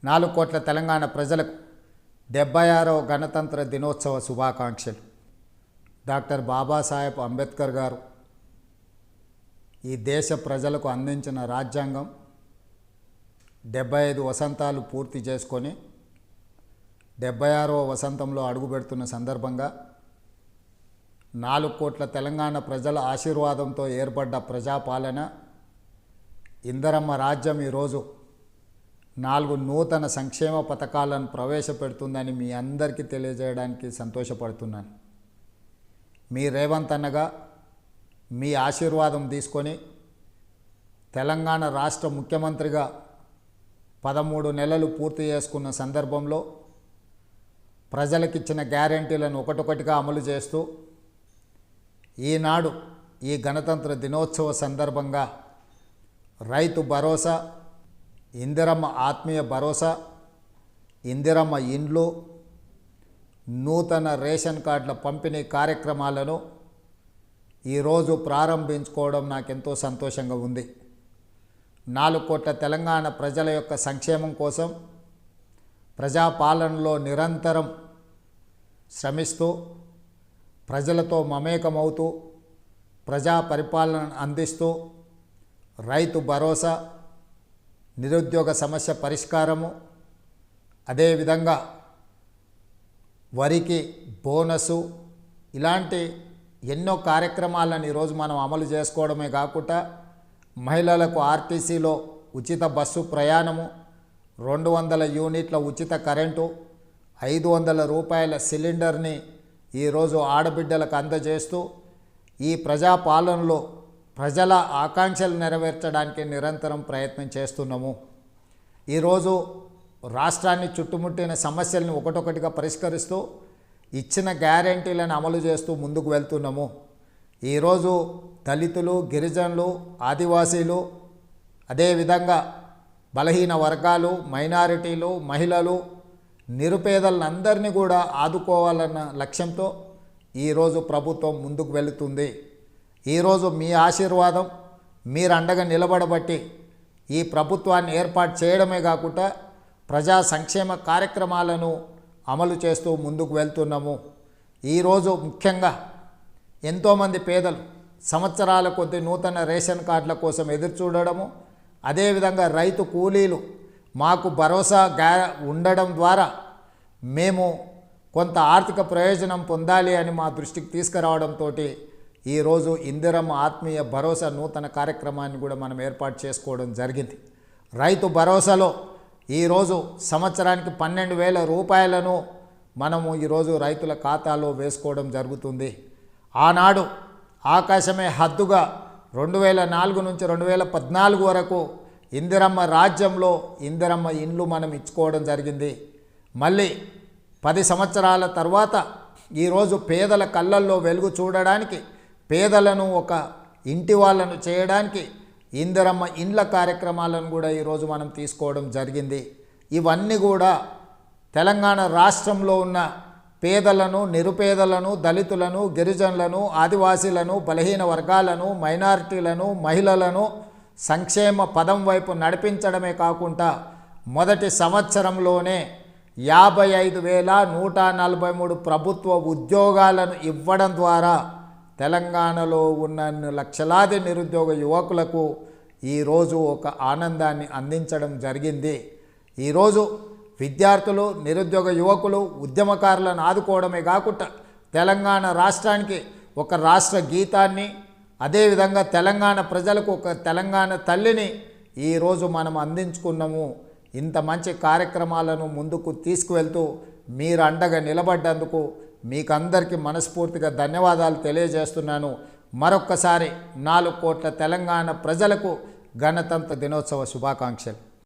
4 కోట్ల తెలంగాణ ప్రజలకు 76వ గణతంత్ర దినోత్సవ శుభాకాంక్షలు. డాక్టర్ బాబాసాహెబ్ అంబేద్కర్ గారు ఈ దేశ ప్రజలకు అందించిన రాజ్యాంగం 75 వసంతాలు పూర్తి చేసుకొని 76వ వసంతంలో అడుగుపెడుతున్న సందర్భంగా 4 కోట్ల తెలంగాణ ప్రజల ఆశీర్వాదంతో ఏర్పడ్డ ప్రజాపాలన ఇందిరమ్మ రాజ్యం ఈరోజు 4 నూతన సంక్షేమ పథకాలను ప్రవేశపెడుతుందని మీ అందరికీ తెలియజేయడానికి సంతోషపడుతున్నాను. మీ రేవంత్ అన్నగా మీ ఆశీర్వాదం తీసుకొని తెలంగాణ రాష్ట్ర ముఖ్యమంత్రిగా 13 నెలలు పూర్తి చేసుకున్న సందర్భంలో ప్రజలకిచ్చిన గ్యారెంటీలను ఒకటొకటిగా అమలు చేస్తూ ఈనాడు ఈ గణతంత్ర దినోత్సవ సందర్భంగా రైతు భరోసా, ఇందిరమ్మ ఆత్మీయ భరోసా, ఇందిరమ్మ ఇండ్లు, నూతన రేషన్ కార్డుల పంపిణీ కార్యక్రమాలను ఈరోజు ప్రారంభించుకోవడం నాకెంతో సంతోషంగా ఉంది. 4 కోట్ల తెలంగాణ ప్రజల యొక్క సంక్షేమం కోసం ప్రజాపాలనలో నిరంతరం శ్రమిస్తూ ప్రజలతో మమేకమవుతూ ప్రజా పరిపాలన అందిస్తూ రైతు భరోసా, నిరుద్యోగ సమస్య పరిష్కారము, అదేవిధంగా వరికి బోనసు, ఇలాంటి ఎన్నో కార్యక్రమాలను ఈరోజు మనం అమలు చేసుకోవడమే కాకుండా మహిళలకు ఆర్టీసీలో ఉచిత బస్సు ప్రయాణము, 200 యూనిట్ల ఉచిత కరెంటు, 500 రూపాయల సిలిండర్ని ఈరోజు ఆడబిడ్డలకు అందజేస్తూ ఈ ప్రజాపాలనలో ప్రజల ఆకాంక్షలు నెరవేర్చడానికి నిరంతరం ప్రయత్నం చేస్తున్నాము. ఈరోజు రాష్ట్రాన్ని చుట్టుముట్టిన సమస్యలను ఒకటొకటిగా పరిష్కరిస్తూ ఇచ్చిన గ్యారెంటీలను అమలు చేస్తూ ముందుకు వెళ్తున్నాము. ఈరోజు దళితులు, గిరిజనులు, ఆదివాసీలు, అదేవిధంగా బలహీన వర్గాలు, మైనారిటీలు, మహిళలు, నిరుపేదలందరినీ కూడా ఆదుకోవాలన్న లక్ష్యంతో ఈరోజు ప్రభుత్వం ముందుకు వెళుతుంది. ఈరోజు మీ ఆశీర్వాదం, మీరు అండగా నిలబడబట్టి ఈ ప్రభుత్వాన్ని ఏర్పాటు చేయడమే కాకుండా ప్రజా సంక్షేమ కార్యక్రమాలను అమలు చేస్తూ ముందుకు వెళ్తున్నాము. ఈరోజు ముఖ్యంగా ఎంతోమంది పేదలు సంవత్సరాల కొద్ది నూతన రేషన్ కార్డుల కోసం ఎదురు చూడడము, అదేవిధంగా రైతు కూలీలు మాకు భరోసా ఉండడం ద్వారా మేము కొంత ఆర్థిక ప్రయోజనం పొందాలి అని మా దృష్టికి తీసుకురావడంతో ఈరోజు ఇందిరమ్మ ఆత్మీయ భరోసా నూతన కార్యక్రమాన్ని కూడా మనం ఏర్పాటు చేసుకోవడం జరిగింది. రైతు భరోసాలో ఈరోజు సంవత్సరానికి 12,000 రూపాయలను మనము ఈరోజు రైతుల ఖాతాలో వేసుకోవడం జరుగుతుంది. ఆనాడు ఆకాశమే హద్దుగా 2004 నుంచి 2014 వరకు ఇందిరమ్మ రాజ్యంలో ఇందిరమ్మ ఇండ్లు మనం ఇచ్చుకోవడం జరిగింది. మళ్ళీ 10 సంవత్సరాల తర్వాత ఈరోజు పేదల కళ్ళల్లో వెలుగు చూడడానికి, పేదలను ఒక ఇంటి వాళ్ళను చేయడానికి ఇందిరమ్మ ఇండ్ల కార్యక్రమాలను కూడా ఈరోజు మనం తీసుకోవడం జరిగింది. ఇవన్నీ కూడా తెలంగాణ రాష్ట్రంలో ఉన్న పేదలను, నిరుపేదలను, దళితులను, గిరిజనులను, ఆదివాసీలను, బలహీన వర్గాలను, మైనారిటీలను, మహిళలను సంక్షేమ పదం వైపు నడిపించడమే కాకుండా మొదటి సంవత్సరంలోనే 55,143 ప్రభుత్వ ఉద్యోగాలను ఇవ్వడం ద్వారా తెలంగాణలో ఉన్న లక్షలాది నిరుద్యోగ యువకులకు ఈరోజు ఒక ఆనందాన్ని అందించడం జరిగింది. ఈరోజు విద్యార్థులు, నిరుద్యోగ యువకులు, ఉద్యమకారులను ఆదుకోవడమే కాకుండా తెలంగాణ రాష్ట్రానికి ఒక రాష్ట్ర గీతాన్ని, అదేవిధంగా తెలంగాణ ప్రజలకు ఒక తెలంగాణ తల్లిని ఈరోజు మనం అందించుకున్నాము. ఇంత మంచి కార్యక్రమాలను ముందుకు తీసుకువెళ్తూ మీరు అండగా నిలబడ్డందుకు మీకందరికీ మనస్ఫూర్తిగా ధన్యవాదాలు తెలియజేస్తున్నాను. మరొక్కసారి 4 కోట్ల తెలంగాణ ప్రజలకు గణతంత్ర దినోత్సవ శుభాకాంక్షలు.